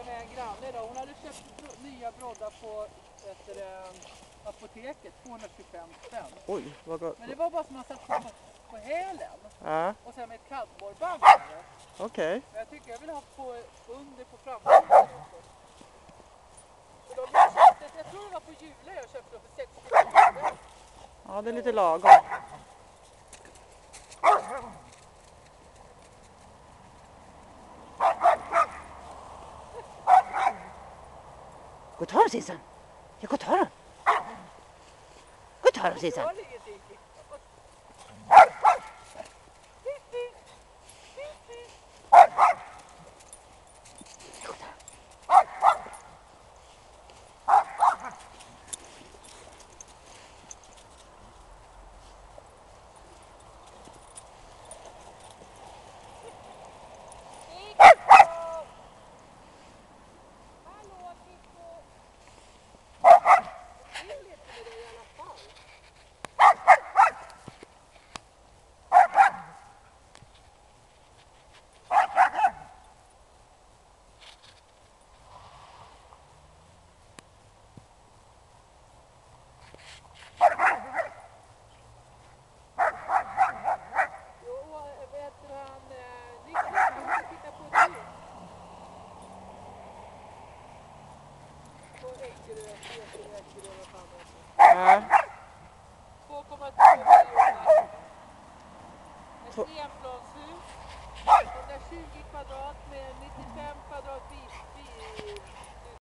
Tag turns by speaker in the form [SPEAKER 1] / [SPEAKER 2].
[SPEAKER 1] med en granne idag. Hon hade köpt nya broddar på apoteket, 225 spänn.
[SPEAKER 2] Oj, vad gott.
[SPEAKER 1] Men det var bara som man satt på hälen.
[SPEAKER 2] Ja,
[SPEAKER 1] Och sen med ett kallborrband.
[SPEAKER 2] okej.
[SPEAKER 1] Men jag tycker jag vill ha under på framsidan också. Och jag tror det var på Jula jag köpte för 60 kronor.
[SPEAKER 2] Ja, det är lite lagom. Gå och ta dem, Sissan. Jag går och ta dem. Gå och ta dem, Sissan. Ja.